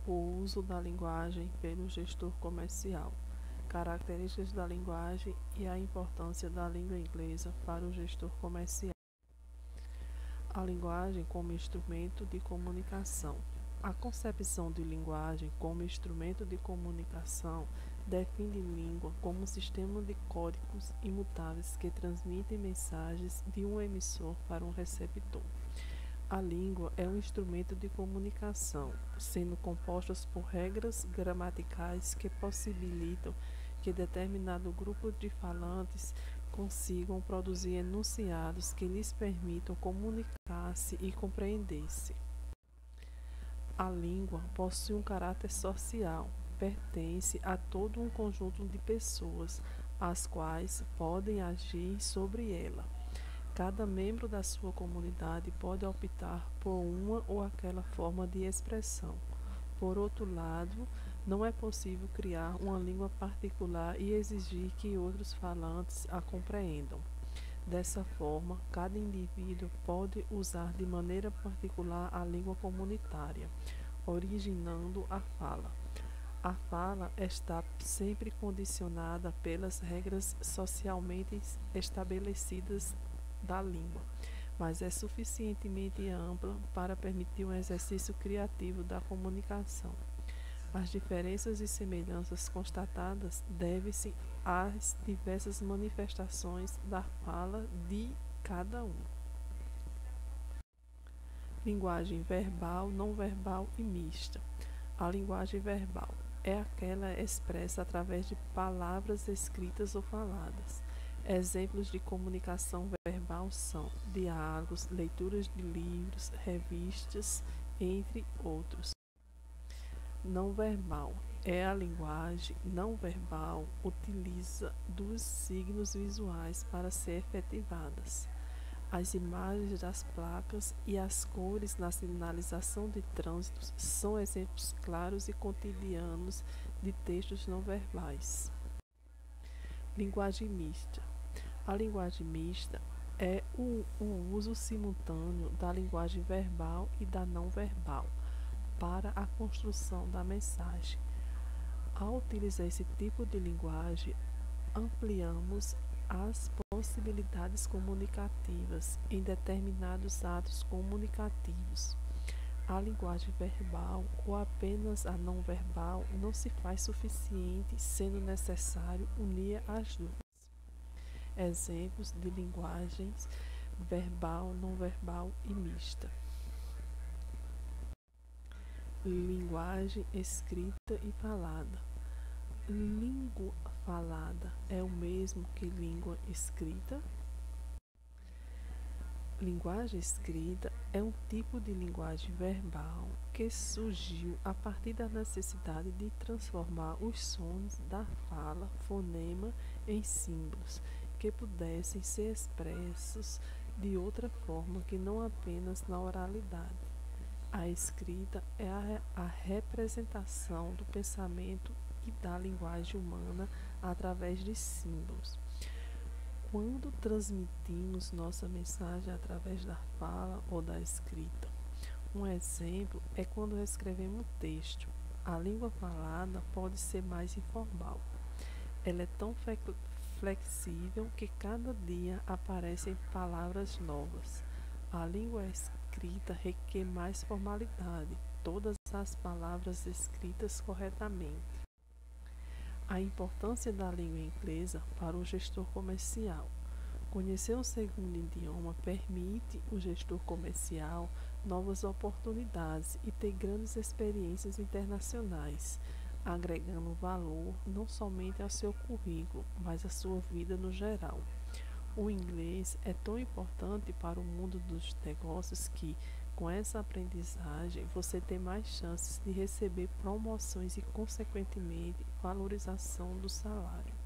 O uso da linguagem pelo gestor comercial. Características da linguagem e a importância da língua inglesa para o gestor comercial. A linguagem como instrumento de comunicação. A concepção de linguagem como instrumento de comunicação define língua como um sistema de códigos imutáveis que transmitem mensagens de um emissor para um receptor. A língua é um instrumento de comunicação, sendo composta por regras gramaticais que possibilitam que determinado grupo de falantes consigam produzir enunciados que lhes permitam comunicar-se e compreender-se. A língua possui um caráter social, pertence a todo um conjunto de pessoas, as quais podem agir sobre ela. Cada membro da sua comunidade pode optar por uma ou aquela forma de expressão. Por outro lado, não é possível criar uma língua particular e exigir que outros falantes a compreendam. Dessa forma, cada indivíduo pode usar de maneira particular a língua comunitária, originando a fala. A fala está sempre condicionada pelas regras socialmente estabelecidas da língua, mas é suficientemente ampla para permitir um exercício criativo da comunicação. As diferenças e semelhanças constatadas devem-se às diversas manifestações da fala de cada um. Linguagem verbal, não verbal e mista. A linguagem verbal é aquela expressa através de palavras escritas ou faladas. Exemplos de comunicação verbal são diálogos, leituras de livros, revistas, entre outros. Não verbal é a linguagem não verbal utiliza dos signos visuais para ser efetivadas. As imagens das placas e as cores na sinalização de trânsito são exemplos claros e cotidianos de textos não verbais. Linguagem mista. A linguagem mista é o uso simultâneo da linguagem verbal e da não verbal para a construção da mensagem. Ao utilizar esse tipo de linguagem, ampliamos as possibilidades comunicativas em determinados atos comunicativos. A linguagem verbal ou apenas a não verbal não se faz suficiente, sendo necessário unir as duas. Exemplos de linguagens verbal, não verbal e mista. Linguagem escrita e falada. Língua falada é o mesmo que língua escrita? Linguagem escrita é um tipo de linguagem verbal que surgiu a partir da necessidade de transformar os sons da fala, fonema, em símbolos que pudessem ser expressos de outra forma que não apenas na oralidade. A escrita é a representação do pensamento e da linguagem humana através de símbolos. Quando transmitimos nossa mensagem através da fala ou da escrita, um exemplo é quando escrevemos texto. A língua falada pode ser mais informal. Ela é tão flexível que cada dia aparecem palavras novas. A língua escrita requer mais formalidade, todas as palavras escritas corretamente. A importância da língua inglesa para o gestor comercial. Conhecer um segundo idioma permite o gestor comercial novas oportunidades e ter grandes experiências internacionais, agregando valor não somente ao seu currículo, mas à sua vida no geral. O inglês é tão importante para o mundo dos negócios que, com essa aprendizagem, você tem mais chances de receber promoções e, consequentemente, valorização do salário.